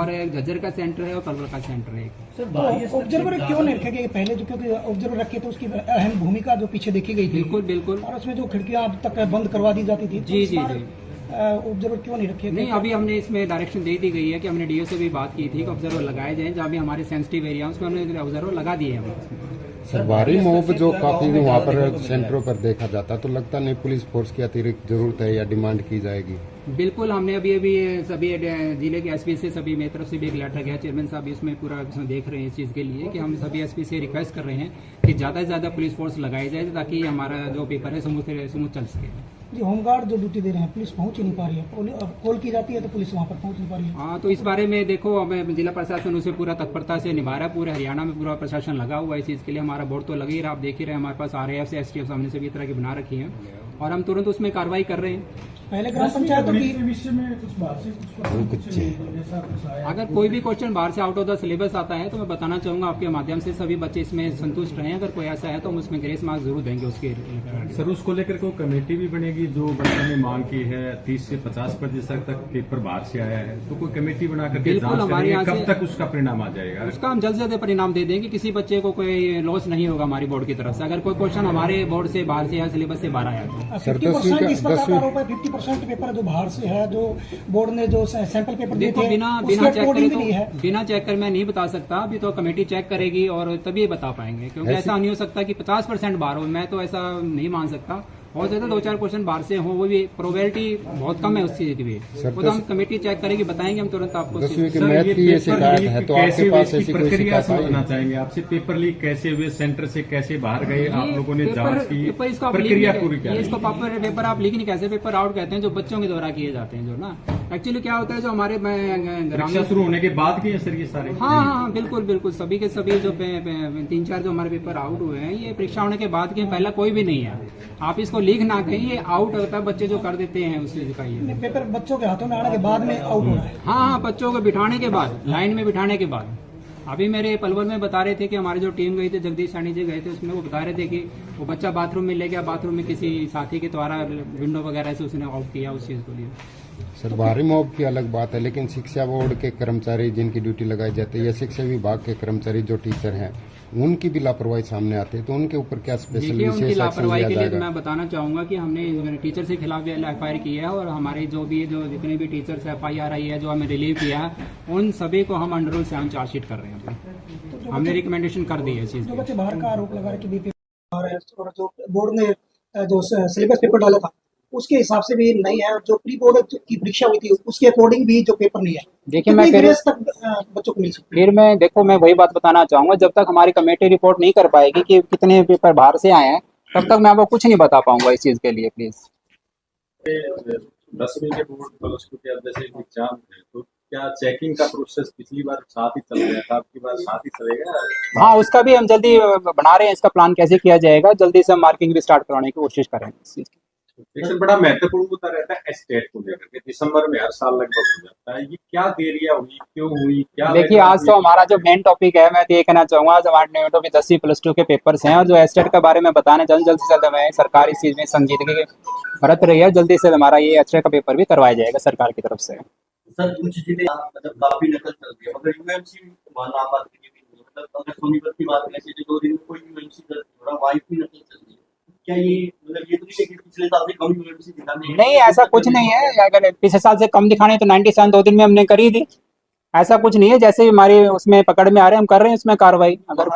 और झज्जर का सेंटर है और पलवल का सेंटर है। तो ऑब्जर्वर क्यों नहीं रखे गए पहले, जो क्योंकि ऑब्जर्वर रखे तो उसकी अहम भूमिका जो पीछे देखी गई थी। बिल्कुल बिल्कुल। और उसमें जो खिड़कियां अब तक बंद करवा दी जाती थी, जी जी जी। ऑब्जर्वर क्यों नहीं रखे? नहीं, अभी हमने इसमें डायरेक्शन दे दी गई है कि हमने डीओ से भी बात की थी कि ऑब्जर्वर लगाए जाएं, जहाँ भी हमारे सेंसिटिव एरिया उसमें हमने ऑब्जर्वर लगा दिए हैं। सरकारी मॉब जो काफी वहाँ पर सेंटरों पर देखा जाता, तो लगता नहीं पुलिस फोर्स की अतिरिक्त जरूरत है या डिमांड की जाएगी? बिल्कुल, हमने अभी सभी जिले के एसपी से सभी मेरी तरफ से भी एक लेटर गया, चेयरमैन साहब इसमें पूरा इसमें देख रहे हैं इस चीज़ के लिए कि हम सभी एसपी से रिक्वेस्ट कर रहे हैं कि ज़्यादा से ज़्यादा पुलिस फोर्स लगाई जाए ताकि हमारा जो पेपर है स्मूथ चल सके। जी, होमगार्ड जो ड्यूटी दे रहे हैं, पुलिस पहुंच ही नहीं पा रही है, कॉल की जाती है तो पुलिस वहां पर पहुंच नहीं पा रही है। हाँ, तो इस बारे में देखो, हमें जिला प्रशासन उसे पूरा तत्परता से निभा रहा है, पूरे हरियाणा में पूरा प्रशासन लगा हुआ है इस चीज़ के लिए। हमारा बोर्ड तो लग ही रहा, आप देख ही रहे हैं, हमारे पास RAF से STF सामने से भी तरह की बना रखी है और हम तुरंत उसमें कार्रवाई कर रहे हैं। पहले ग्राम पंचायतों की विषय में कुछ बाहर से अगर कोई भी क्वेश्चन बाहर से आउट ऑफ द सिलेबस आता है तो मैं बताना चाहूंगा आपके माध्यम से, सभी बच्चे इसमें संतुष्ट रहे। अगर कोई ऐसा है तो हम उसमें ग्रेस मार्क्स जरूर देंगे उसके। सर, उसको लेकर कोई कमेटी भी बनेगी? जो बच्चों ने मांग की है 30 से 50% तक पेपर बाहर से आया है, तो कोई कमेटी बना करके जांच करेंगे, कब तक उसका परिणाम आ जाएगा? उसका हम जल्द से जल्द परिणाम दे देंगे, किसी बच्चे को कोई लॉस नहीं होगा हमारी बोर्ड की तरफ से अगर कोई क्वेश्चन हमारे बोर्ड से बाहर से या सिलेबस से बाहर आया तो। 50% इस पर आरोप है, 50% पेपर जो बाहर से है, जो बोर्ड ने जो सैंपल पेपर दिए थे, बिना चेक करे तो बिना चेक कर मैं नहीं बता सकता। अभी तो कमेटी चेक करेगी और तभी बता पाएंगे, क्योंकि ऐसा नहीं हो सकता कि 50% बाहर हो, मैं तो ऐसा नहीं मान सकता। हो सकता है 2-4 क्वेश्चन बाहर से हो, वो भी प्रोबेबिलिटी बहुत कम है उस चीज की भी। वो तो हम कमेटी चेक करेगी, बताएंगे हम तुरंत आपको। प्रक्रिया समझना चाहेंगे आपसे, पेपर लीक कैसे हुए, सेंटर से कैसे बाहर गए, आप लोगों ने जांच की, प्रक्रिया पूरी क्या है? इसको पेपर आप लीक नहीं कैसे, पेपर आउट कहते हैं जो बच्चों के द्वारा किए जाते हैं, जो ना एक्चुअली क्या होता है, जो हमारे परीक्षा शुरू होने के बाद किए सर ये सारे? हाँ, बिल्कुल बिल्कुल, सभी के सभी जो 3-4 जो हमारे पेपर आउट हुए हैं, ये परीक्षा होने के बाद के, पहला कोई भी नहीं है। आप इसको लीक ना कहें, ये आउट होता है, बच्चे जो कर देते हैं उस चीज का। ये पेपर बच्चों के हाथों में आने के बाद में आउट हो रहा है। हाँ, बच्चों को बिठाने के बाद, लाइन में बिठाने के बाद। अभी मेरे पलवल में बता रहे थे कि हमारी जो टीम गई थी, जगदीश सानी जी गए थे, उसमें वो बता रहे थे कि वो बच्चा बाथरूम में ले गया, बाथरूम में किसी साथी के द्वारा विंडो वगैरह से उसने आउट किया उस चीज को लिए। सर, बाहरी मॉब की अलग बात है, लेकिन शिक्षा बोर्ड के कर्मचारी जिनकी ड्यूटी लगाई जाती है या शिक्षा विभाग के कर्मचारी जो टीचर हैं, उनकी भी लापरवाही सामने आती है, तो उनके ऊपर क्या स्पेशल विशेष एक्शन लापरवाही लिया के लिए जाएगा? तो मैं बताना चाहूंगा कि हमने टीचर के खिलाफ FIR की है और हमारे जो जितने भी टीचर्स FIR आई है, जो हमें रिलीव किया है, उन सभी को हम अंडर रूल से हम चार्जशीट कर रहे हैं। तो हमने रिकमेंडेशन कर दी है चीज। जो बच्चे बाहर का आरोप लगा रहे कि और जो बोर्ड ने जो सिलेबस पेपर डाला था उसके हिसाब से भी नहीं है, जो प्री बोर्ड की परीक्षा हुई थी उसके अकॉर्डिंग भी जो पेपर नहीं है। देखिए, मैं बच्चों को मिल सकती फिर मैं वही बात बताना चाहूंगा, जब तक हमारी कमेटी रिपोर्ट नहीं कर पाएगी कि कितने पेपर बाहर से आए हैं, तब तक मैं आपको कुछ नहीं बता पाऊंगा इस चीज के लिए। प्लीज 10वीं के बोर्ड प्लस 2 के जैसे एग्जाम है, तो क्या चेकिंग का प्रोसेस पिछली बार साथ ही चल रहा था, आपकी बार साथ ही चलेगा? हाँ, उसका भी हम जल्दी बना रहे हैं, इसका प्लान कैसे किया जाएगा, जल्दी से हम मार्किंग भी स्टार्ट कराने की कोशिश करेंगे इस चीज की। एक बड़ा महत्वपूर्ण मुद्दा रहता है एस्टेट को लेकर के, दिसंबर में हर साल लगभग हो जाता है, ये क्या देरियां हुई, क्यों हुई, क्या? देखिए, आज तो हमारा जो मेन टॉपिक है, मैं तो ये कहना चाहूंगा, आज हमारे 10वीं+2 के पेपर्स हैं और जो एस्टेट के बारे में बताने चाहूँ, जल्द से जल्द हमें सरकार इस चीज में संजीदगी बरत रही है, जल्दी से हमारा ये एस्टेट का पेपर भी करवाया जाएगा सरकार की तरफ से। सर, कुछ जिले मतलब काफी नकल चल रही है, अगर UMC माना बात करिए, मतलब अगर सोनीपत की बात करें, 2 दिन में कोई UMC दर्ज हो रहा, वाइफ भी नकल चल रही है, क्या ये मतलब ये तो नहीं है कि पिछले साल से कम UMC दिखाने? नहीं, ऐसा कुछ नहीं है। अगर पिछले साल से कम दिखाने तो 97 2 दिन में हमने करी थी, ऐसा कुछ नहीं है। जैसे हमारे उसमें पकड़ में आ रहे हैं, हम कर रहे हैं उसमें कार्रवाई। अगर